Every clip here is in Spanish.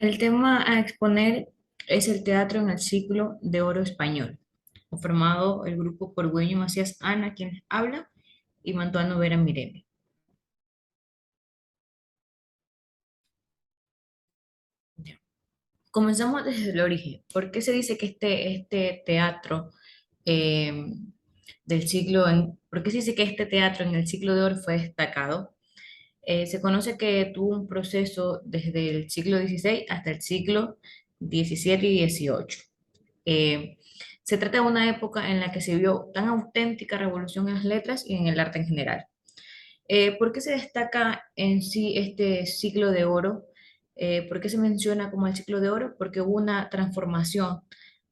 El tema a exponer es el teatro en el siglo de oro español, conformado el grupo por Güeño Macías Ana, quien habla, y Mantuano Vera Mirene. Ya. Comenzamos desde el origen. ¿Por qué se dice que este teatro eh, por qué se dice que este teatro en el siglo de oro fue destacado? Se conoce que tuvo un proceso desde el siglo XVI hasta el siglo XVII y XVIII. Eh, Se trata de una época en la que se vio tan auténtica revolución en las letras y en el arte en general. ¿Por qué se destaca en sí este siglo de oro? ¿Por qué se menciona como el siglo de oro? Porque hubo una transformación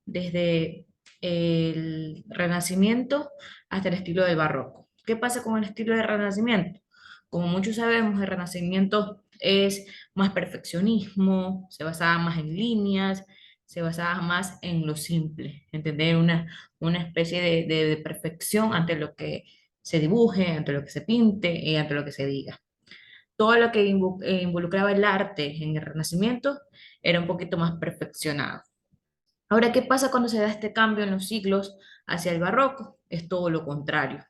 desde el Renacimiento hasta el estilo del Barroco. ¿Qué pasa con el estilo del Renacimiento? Como muchos sabemos, el Renacimiento es más perfeccionismo, se basaba más en líneas, se basaba más en lo simple, entender una especie de perfección ante lo que se dibuje, ante lo que se pinte y ante lo que se diga. Todo lo que involucraba el arte en el Renacimiento era un poquito más perfeccionado. Ahora, ¿qué pasa cuando se da este cambio en los siglos hacia el barroco? Es todo lo contrario.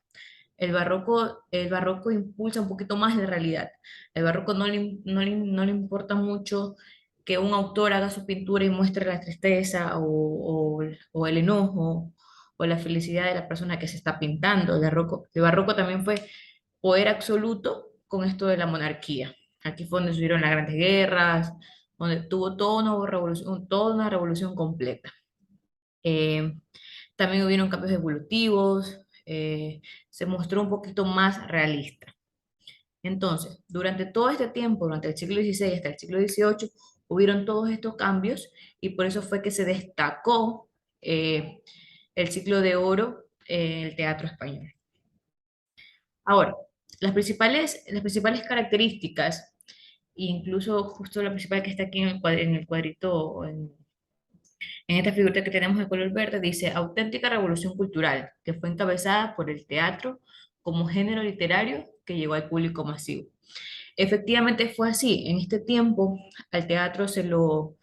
El barroco impulsa un poquito más la realidad. El barroco no le importa mucho que un autor haga su pintura y muestre la tristeza o el enojo o la felicidad de la persona que se está pintando. El barroco también fue poder absoluto con esto de la monarquía. Aquí fue donde surgieron las grandes guerras, donde tuvo toda una revolución completa. Eh, También hubieron cambios evolutivos, se mostró un poquito más realista. Entonces, durante todo este tiempo, durante el siglo XVI hasta el siglo XVIII, hubieron todos estos cambios y por eso fue que se destacó eh, el siglo de oro en el teatro español. Ahora, las principales características, incluso justo la principal que está aquí en el cuadrito, en esta figura que tenemos de color verde, dice auténtica revolución cultural, que fue encabezada por el teatro como género literario que llegó al público masivo. Efectivamente fue así. En este tiempo al teatro se lo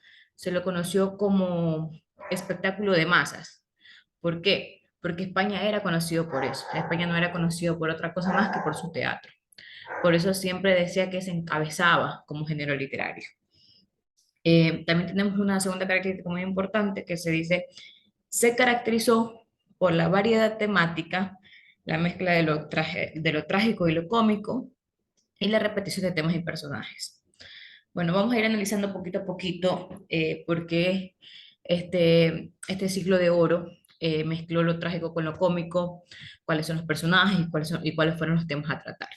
conoció como espectáculo de masas. ¿Por qué? Porque España era conocido por eso. España no era conocido por otra cosa más que por su teatro. Por eso siempre decía que se encabezaba como género literario. También tenemos una segunda característica muy importante que se dice, se caracterizó por la variedad temática, la mezcla de lo trágico y lo cómico, y la repetición de temas y personajes. Bueno, vamos a ir analizando poquito a poquito por qué este siglo de oro mezcló lo trágico con lo cómico, cuáles son los personajes y cuáles fueron los temas a tratar.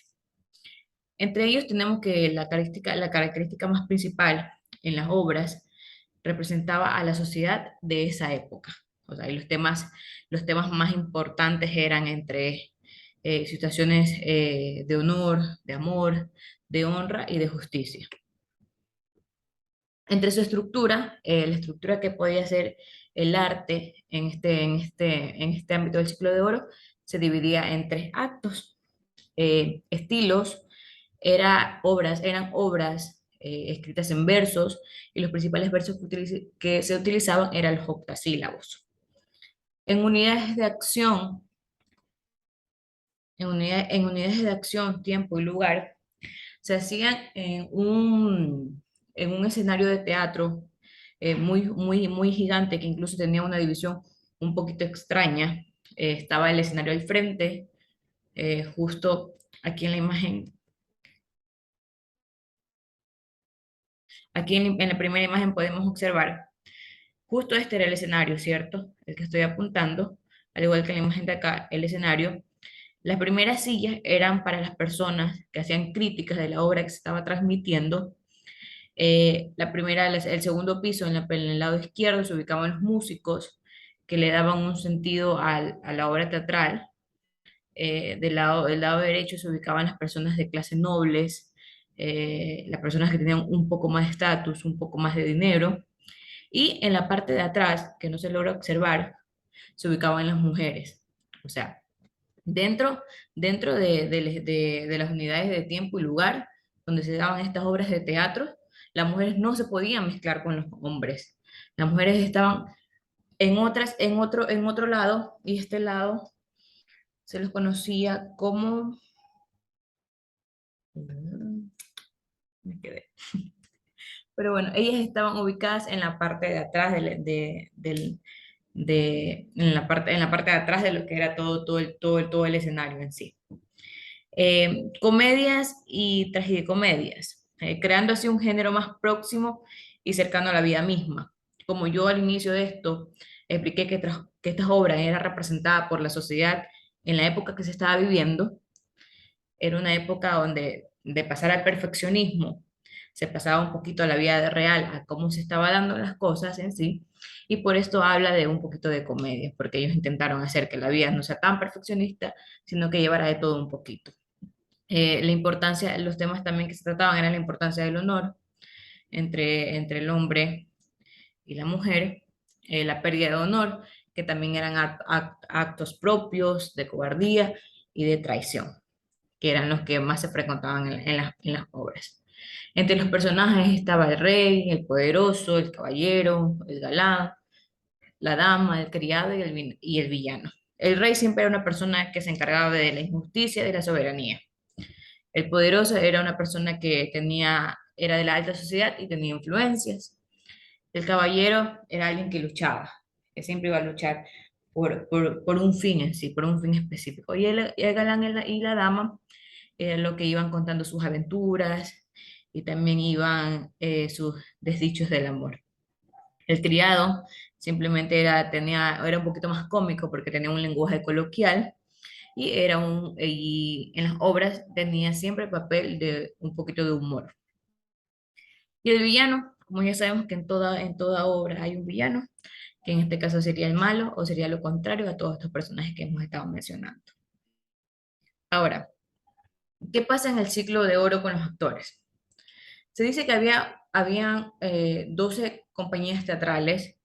Entre ellos tenemos que la característica más principal en las obras representaba a la sociedad de esa época. O sea, y los temas más importantes eran entre situaciones de honor, de amor, de honra y de justicia. Entre su estructura, la estructura que podía ser el arte en este ámbito del ciclo de oro, se dividía en tres actos, estilos, eran obras escritas en versos, y los principales versos que se utilizaban eran los octasílabos. En unidades de acción, en unidades de acción, tiempo y lugar, se hacían en un escenario de teatro muy, muy, muy gigante, que incluso tenía una división un poquito extraña. Estaba el escenario al frente, justo aquí en la imagen. Aquí en la primera imagen podemos observar, justo este era el escenario, ¿cierto? El que estoy apuntando, al igual que en la imagen de acá, el escenario. Las primeras sillas eran para las personas que hacían críticas de la obra que se estaba transmitiendo. El segundo piso, en el lado izquierdo, se ubicaban los músicos que le daban un sentido a la obra teatral. Del lado derecho se ubicaban las personas de clase nobles, las personas que tenían un poco más de estatus, un poco más de dinero. Y en la parte de atrás, que no se logra observar, se ubicaban las mujeres. O sea, dentro de las unidades de tiempo y lugar donde se daban estas obras de teatro, Las mujeres no se podían mezclar con los hombres. Las mujeres estaban en otro lado, y este lado se los conocía como, me quedé. Pero bueno, ellas estaban ubicadas en la parte de atrás en la parte de atrás de lo que era todo el escenario en sí. Comedias y tragicomedias, creando así un género más próximo y cercano a la vida misma. Como yo al inicio de esto expliqué que estas obras eran representadas por la sociedad en la época que se estaba viviendo, era una época donde de pasar al perfeccionismo se pasaba un poquito a la vida real, a cómo se estaba dando las cosas en sí, y por esto habla de un poquito de comedia, porque ellos intentaron hacer que la vida no sea tan perfeccionista, sino que llevara de todo un poquito. La importancia, los temas también que se trataban eran la importancia del honor entre el hombre y la mujer, la pérdida de honor, que también eran actos propios de cobardía y de traición, que eran los que más se frecuentaban en las obras. Entre los personajes estaba el rey, el poderoso, el caballero, el galán, la dama, el criado y el villano. El rey siempre era una persona que se encargaba de la injusticia y de la soberanía. El poderoso era una persona que era de la alta sociedad y tenía influencias. El caballero era alguien que luchaba, que siempre iba a luchar por un fin en sí, por un fin específico. Y el galán y la dama era lo que iban contando sus aventuras y también iban sus desdichos del amor. El criado simplemente era un poquito más cómico porque tenía un lenguaje coloquial y en las obras tenía siempre el papel de un poquito de humor. Y el villano, como ya sabemos que en toda obra hay un villano, que en este caso sería el malo o sería lo contrario a todos estos personajes que hemos estado mencionando. Ahora, ¿qué pasa en el ciclo de oro con los actores? Se dice que habían 12 compañías teatrales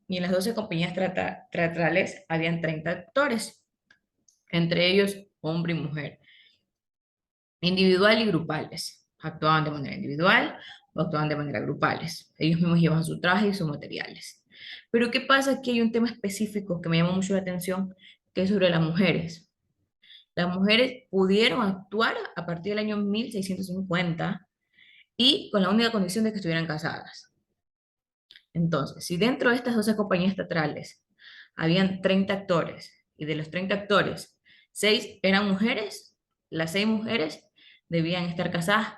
y en las 12 compañías teatrales habían 30 actores, entre ellos hombre y mujer, individual y grupales. Actuaban de manera individual o actuaban de manera grupales. Ellos mismos llevaban su traje y sus materiales. Pero ¿qué pasa? Aquí hay un tema específico que me llamó mucho la atención, que es sobre las mujeres. Las mujeres pudieron actuar a partir del año 1650 y con la única condición de que estuvieran casadas. Entonces, si dentro de estas 12 compañías teatrales habían 30 actores y de los 30 actores, 6 eran mujeres, las 6 mujeres debían estar casadas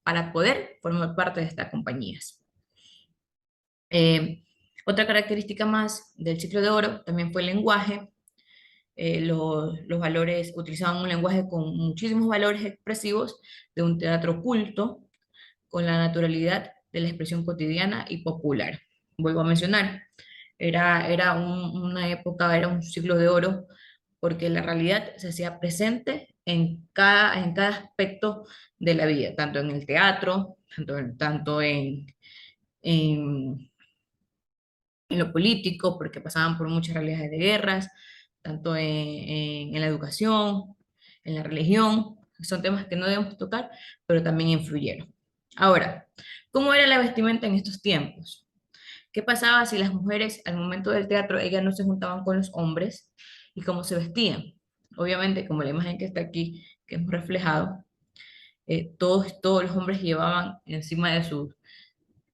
para poder formar parte de estas compañías. Eh, Otra característica más del ciclo de oro también fue el lenguaje. Los valores, utilizaban un lenguaje con muchísimos valores expresivos de un teatro culto, con la naturalidad de la expresión cotidiana y popular. Vuelvo a mencionar, una época, era un siglo de oro, porque la realidad se hacía presente en cada aspecto de la vida, tanto en el teatro, tanto en, en lo político, porque pasaban por muchas realidades de guerras, tanto en la educación, en la religión, son temas que no debemos tocar, pero también influyeron. Ahora, ¿cómo era la vestimenta en estos tiempos? ¿Qué pasaba si las mujeres al momento del teatro, ellas no se juntaban con los hombres y cómo se vestían? Obviamente, como la imagen que está aquí, que hemos reflejado, todos los hombres llevaban encima de sus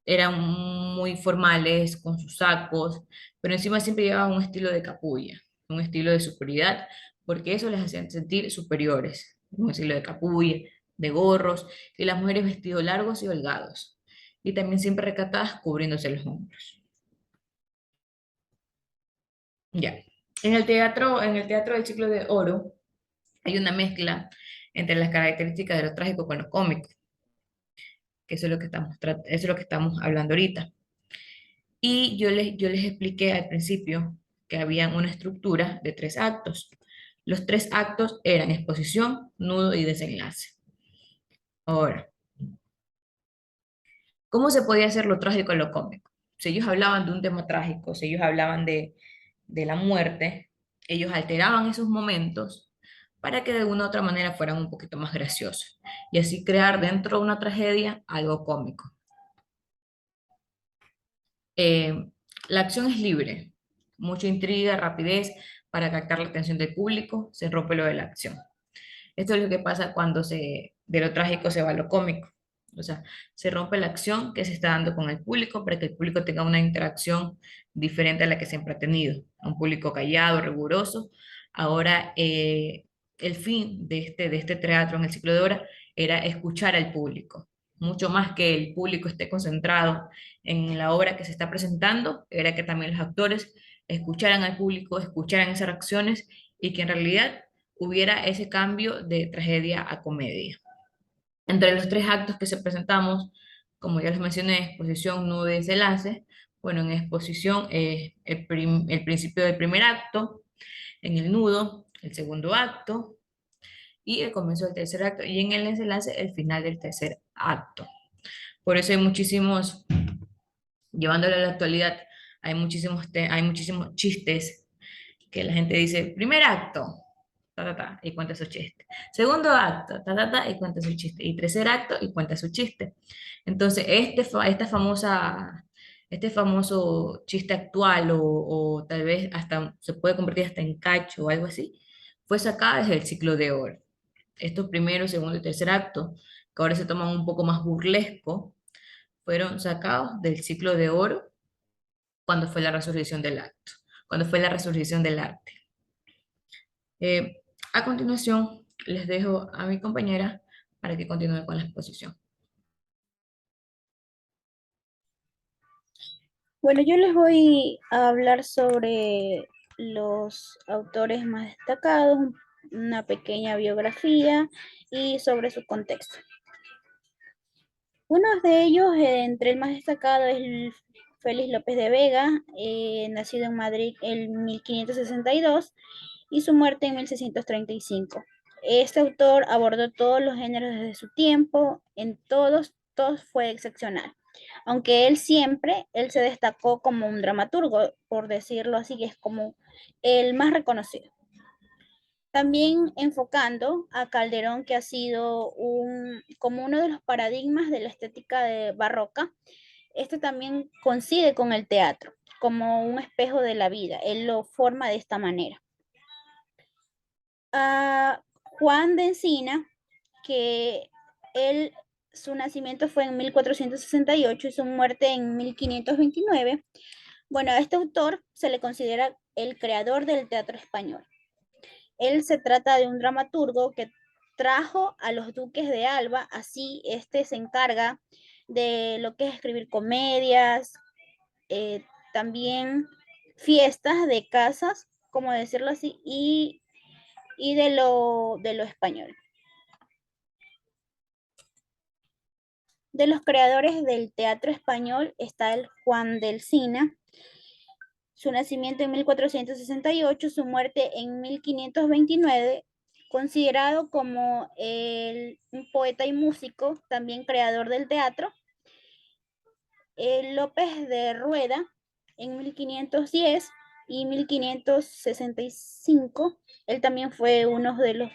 eran muy formales, con sus sacos, pero encima siempre llevaban un estilo de capulla, un estilo de superioridad, porque eso les hacía sentir superiores, un estilo de capulla, de gorros, y las mujeres vestidos largos y holgados, y también siempre recatadas cubriéndose los hombros. Ya. En el teatro del ciclo de oro hay una mezcla entre las características de lo trágico con lo cómico, que eso es lo que eso es lo que estamos hablando ahorita. Y yo les expliqué al principio que había una estructura de 3 actos. Los 3 actos eran exposición, nudo y desenlace. Ahora, ¿cómo se podía hacer lo trágico en lo cómico? Si ellos hablaban de un tema trágico, si ellos hablaban de la muerte, ellos alteraban esos momentos para que de una u otra manera fueran un poquito más graciosos y así crear dentro de una tragedia algo cómico. Eh, la acción es libre, mucha intriga, rapidez para captar la atención del público, se rompe lo de la acción. Esto es lo que pasa cuando de lo trágico se va a lo cómico. O sea, se rompe la acción que se está dando con el público para que el público tenga una interacción diferente a la que siempre ha tenido. Un público callado, riguroso. Ahora, el fin de este teatro en el ciclo de obra era escuchar al público. Mucho más que el público esté concentrado en la obra que se está presentando, era que también los actores escucharan al público, escucharan esas reacciones y que en realidad hubiera ese cambio de tragedia a comedia. Entre los tres actos que se presentamos, como ya les mencioné, exposición, nudo y desenlace, bueno, en exposición el principio del primer acto, en el nudo el segundo acto y el comienzo del tercer acto y en el desenlace el final del tercer acto. Por eso hay muchísimos, llevándolo a la actualidad, hay muchísimos chistes que la gente dice, primer acto, ta, ta, ta, y cuenta su chiste. Segundo acto, ta, ta, ta, y cuenta su chiste. Y tercer acto, y cuenta su chiste. Entonces, este famoso chiste actual, o tal vez hasta se puede convertir hasta en cacho o algo así, fue sacada desde el ciclo de oro. Estos primero, segundo y tercer acto, que ahora se toman un poco más burlesco, fueron sacados del ciclo de oro cuando fue la resurrección del acto, cuando fue la resurrección del arte. Eh, a continuación, les dejo a mi compañera para que continúe con la exposición. Bueno, yo les voy a hablar sobre los autores más destacados, una pequeña biografía y sobre su contexto. Uno de ellos, entre el más destacado, es el Félix López de Vega, nacido en Madrid en 1562 y su muerte en 1635. Este autor abordó todos los géneros desde su tiempo, en todos fue excepcional. Aunque él se destacó como un dramaturgo, por decirlo así, que es como el más reconocido. También enfocando a Calderón, que ha sido como uno de los paradigmas de la estética barroca. Este también coincide con el teatro, como un espejo de la vida. Él lo forma de esta manera. A Juan de Encina, que él, su nacimiento fue en 1468 y su muerte en 1529. Bueno, a este autor se le considera el creador del teatro español. Él se trata de un dramaturgo que trajo a los duques de Alba, así este se encarga de lo que es escribir comedias, también fiestas de casas, como decirlo así, y de lo español. De los creadores del teatro español está el Juan del Cina, su nacimiento en 1468, su muerte en 1529, considerado como un poeta y músico, también creador del teatro. López de Rueda en 1510 y 1565. Él también fue uno de los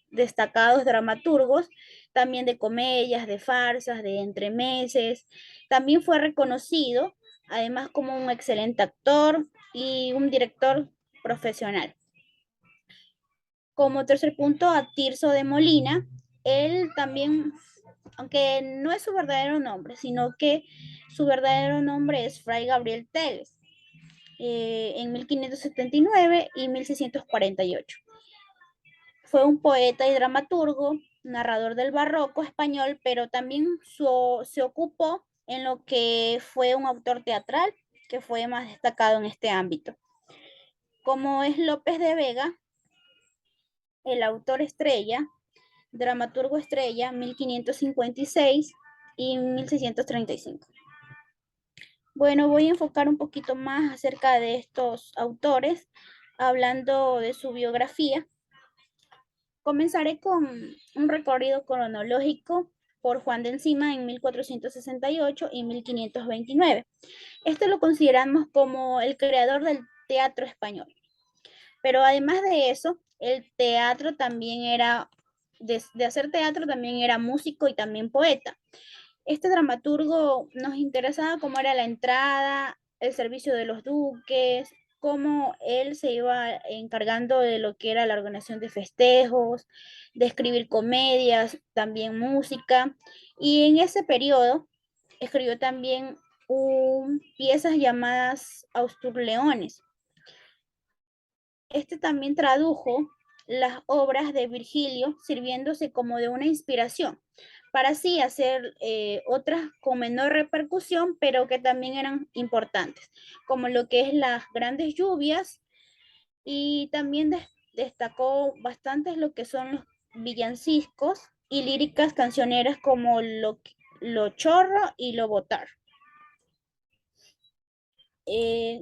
destacados dramaturgos, también de comedias, de farsas, de entremeses. También fue reconocido, además, como un excelente actor y un director profesional. Como tercer punto, a Tirso de Molina. Él también, aunque no es su verdadero nombre, sino que su verdadero nombre es Fray Gabriel Teles, en 1579 y 1648. Fue un poeta y dramaturgo, narrador del barroco español, pero también se ocupó en lo que fue un autor teatral, que fue más destacado en este ámbito. Como es López de Vega, el autor estrella, dramaturgo estrella, 1556 y 1635. Bueno, voy a enfocar un poquito más acerca de estos autores, hablando de su biografía. Comenzaré con un recorrido cronológico por Juan de Encima en 1468 y 1529. Esto lo consideramos como el creador del teatro español. Pero además de eso, el teatro también era, de hacer teatro, también era músico y también poeta. Este dramaturgo nos interesaba cómo era la entrada, el servicio de los duques, cómo él se iba encargando de lo que era la organización de festejos, de escribir comedias, también música. Y en ese periodo escribió también piezas llamadas Austurleones. Este también tradujo las obras de Virgilio, sirviéndose como de una inspiración, para así hacer otras con menor repercusión, pero que también eran importantes, como lo que es las grandes lluvias, y también destacó bastante lo que son los villancicos y líricas cancioneras como lo chorro y lo botar. Eh,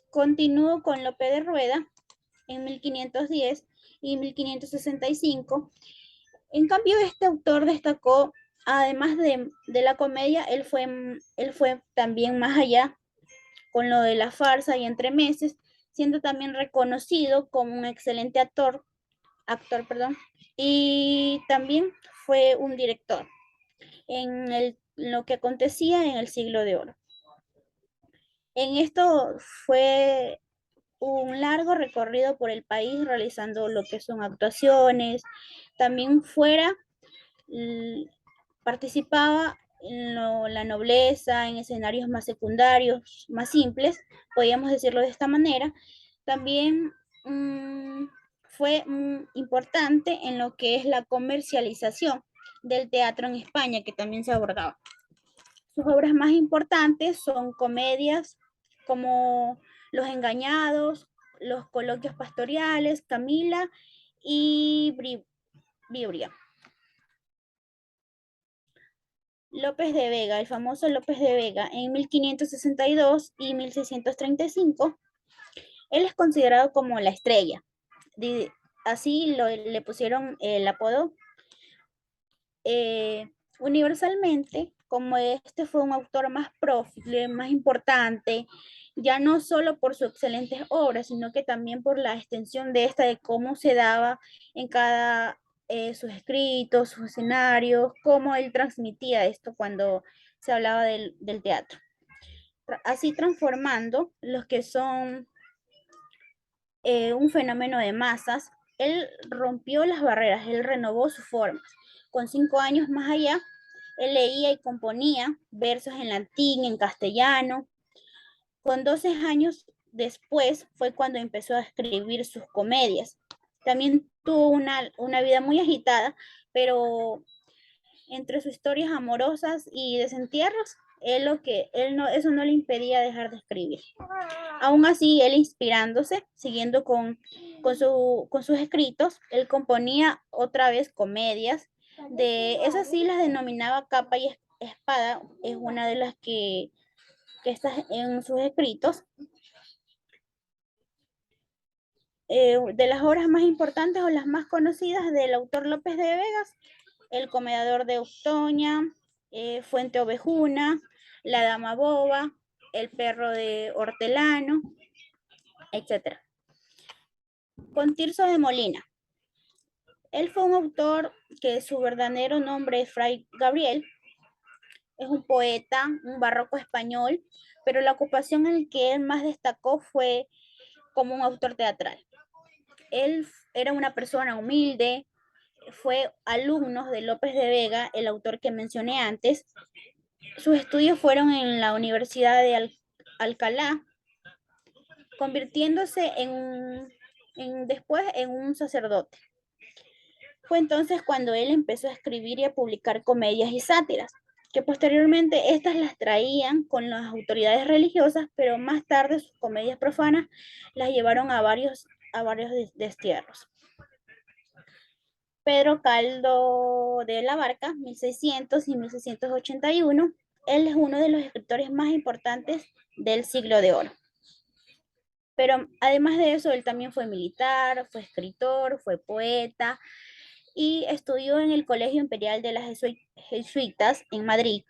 Continúo con Lope de Rueda en 1510 y 1565. En cambio, este autor destacó, además de la comedia, él fue también más allá con lo de la farsa y entremeses, siendo también reconocido como un excelente actor, y también fue un director lo que acontecía en el siglo de oro. En esto fue un largo recorrido por el país realizando lo que son actuaciones, también fuera participaba en la nobleza, en escenarios más secundarios, más simples, podríamos decirlo de esta manera. También fue importante en lo que es la comercialización del teatro en España, que también se abordaba. Sus obras más importantes son comedias como Los Engañados, Los Coloquios Pastoriales, Camila y Biblia. López de Vega, el famoso López de Vega, en 1562 y 1635, él es considerado como la estrella. Así le pusieron el apodo. Universalmente, como este fue un autor más profile, más importante, ya no solo por sus excelentes obras, sino que también por la extensión de esta, de cómo se daba en cada sus escritos, sus escenarios, cómo él transmitía esto cuando se hablaba del teatro. Así transformando los que son un fenómeno de masas, él rompió las barreras, él renovó sus formas. Con 5 años más allá, él leía y componía versos en latín, en castellano. Con 12 años después fue cuando empezó a escribir sus comedias. También tuvo una vida muy agitada, pero entre sus historias amorosas y desentierros, eso no le impedía dejar de escribir. Aún así, él inspirándose, siguiendo con sus escritos, él componía otra vez comedias. De esas sí las denominaba capa y espada, es una de las que está en sus escritos. De las obras más importantes o las más conocidas del autor López de Vegas, El Comedor de Ustoña, Fuente Ovejuna, La Dama Boba, El Perro de Hortelano, etc. Con Tirso de Molina. Él fue un autor que su verdadero nombre es Fray Gabriel, es un poeta, un barroco español, pero la ocupación en la que él más destacó fue como un autor teatral. Él era una persona humilde, fue alumno de López de Vega, el autor que mencioné antes. Sus estudios fueron en la Universidad de Alcalá, convirtiéndose después en un sacerdote. Fue entonces cuando él empezó a escribir y a publicar comedias y sátiras, que posteriormente estas las traían con las autoridades religiosas, pero más tarde sus comedias profanas las llevaron a varios destierros. Pedro Caldo de la Barca, 1600 y 1681, él es uno de los escritores más importantes del siglo de oro. Pero además de eso, él también fue militar, fue escritor, fue poeta y estudió en el Colegio Imperial de las Jesuitas en Madrid,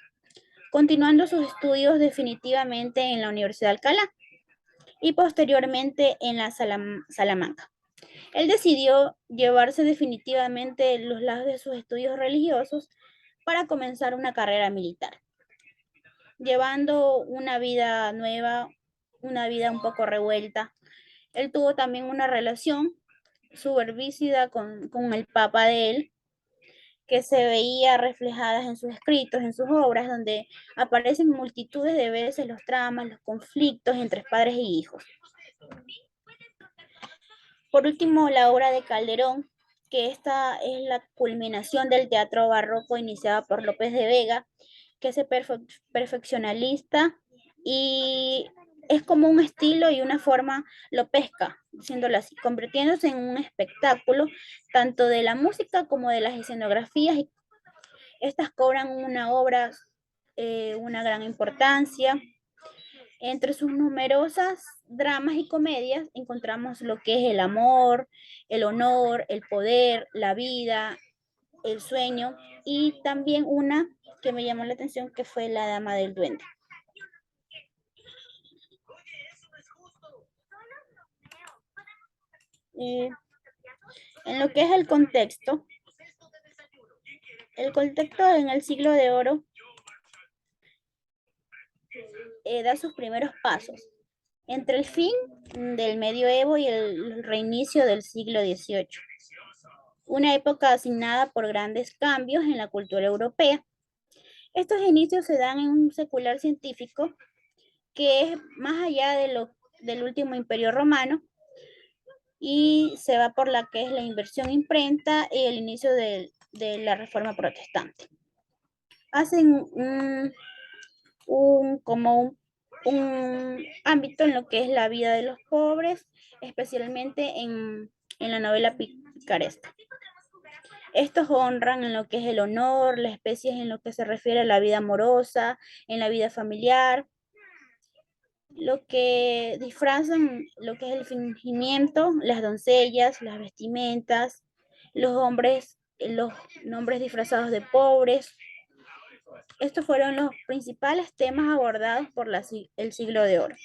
continuando sus estudios definitivamente en la Universidad de Alcalá y posteriormente en la Salamanca. Él decidió llevarse definitivamente los lados de sus estudios religiosos para comenzar una carrera militar, llevando una vida nueva, una vida un poco revuelta. Él tuvo también una relación supervísida con el papá de él, que se veía reflejadas en sus escritos, en sus obras, donde aparecen multitudes de veces los dramas, los conflictos entre padres y hijos. Por último, la obra de Calderón, que esta es la culminación del teatro barroco iniciada por López de Vega, que es perfeccionalista y es como un estilo y una forma lopesca, diciéndolo así, convirtiéndose en un espectáculo tanto de la música como de las escenografías. Estas cobran una obra, una gran importancia. Entre sus numerosas dramas y comedias encontramos lo que es el amor, el honor, el poder, la vida, el sueño y también una que me llamó la atención que fue La Dama del Duende. Eh, en lo que es el contexto en el siglo de oro da sus primeros pasos entre el fin del medioevo y el reinicio del siglo XVIII, una época asignada por grandes cambios en la cultura europea. Estos inicios se dan en un secular científico que es más allá del último imperio romano y se va por la que es la inversión imprenta y el inicio de la reforma protestante. Hacen un ámbito en lo que es la vida de los pobres, especialmente en la novela picaresca. Estos honran en lo que es el honor, la especie en lo que se refiere a la vida amorosa, en la vida familiar, lo que disfrazan lo que es el fingimiento, las doncellas, las vestimentas, los hombres, los nombres disfrazados de pobres. Estos fueron los principales temas abordados por el siglo de oro.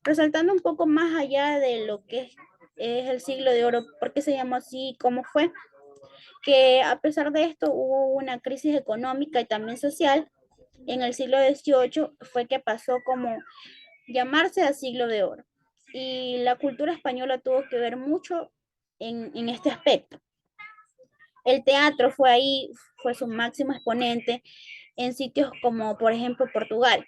Resaltando un poco más allá de lo que es el siglo de oro, ¿por qué se llamó así? ¿Cómo fue? Que a pesar de esto hubo una crisis económica y también social en el siglo XVIII, fue que pasó como llamarse a siglo de oro. Y la cultura española tuvo que ver mucho en este aspecto. El teatro fue ahí, fue su máximo exponente en sitios como, por ejemplo, Portugal.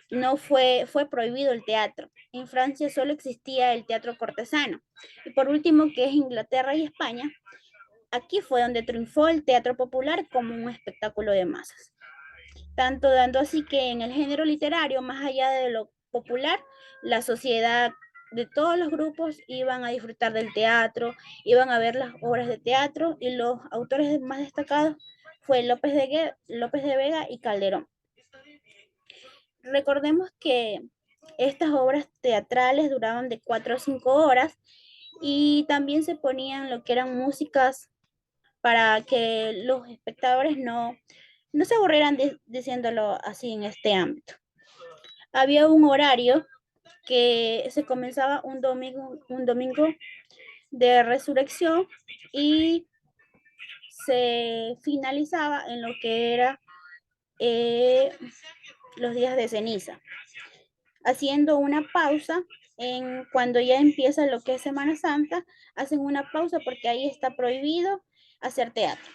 No fue prohibido el teatro. En Francia solo existía el teatro cortesano. Y por último, que es Inglaterra y España, aquí fue donde triunfó el teatro popular como un espectáculo de masas. Tanto dando así que en el género literario, más allá de lo popular, la sociedad de todos los grupos iban a disfrutar del teatro, iban a ver las obras de teatro y los autores más destacados fue López de Vega y Calderón. Recordemos que estas obras teatrales duraban de 4 a 5 horas y también se ponían lo que eran músicas para que los espectadores no se aburrieran diciéndolo así en este ámbito. Había un horario que se comenzaba un domingo de resurrección y se finalizaba en lo que era los días de ceniza, haciendo una pausa en cuando ya empieza lo que es Semana Santa, hacen una pausa porque ahí está prohibido hacer teatro.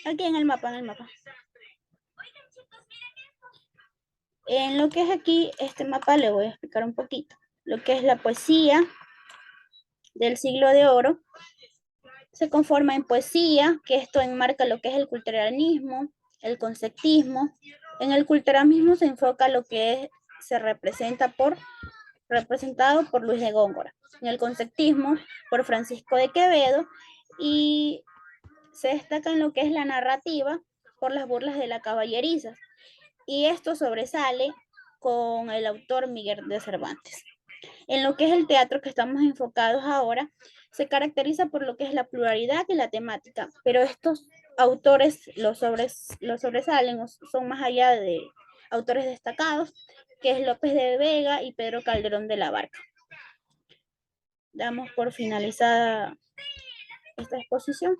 Aquí en el mapa. En lo que es aquí, este mapa le voy a explicar un poquito. Lo que es la poesía del siglo de oro se conforma en poesía, que esto enmarca lo que es el culturalismo, el conceptismo. En el culturalismo se enfoca lo que se representado por Luis de Góngora. En el conceptismo, por Francisco de Quevedo. Y se destaca en lo que es la narrativa por las burlas de la caballeriza. Y esto sobresale con el autor Miguel de Cervantes. En lo que es el teatro que estamos enfocados ahora, se caracteriza por lo que es la pluralidad y la temática, pero estos autores los sobresalen, son más allá autores destacados, que es López de Vega y Pedro Calderón de la Barca. Damos por finalizada esta exposición.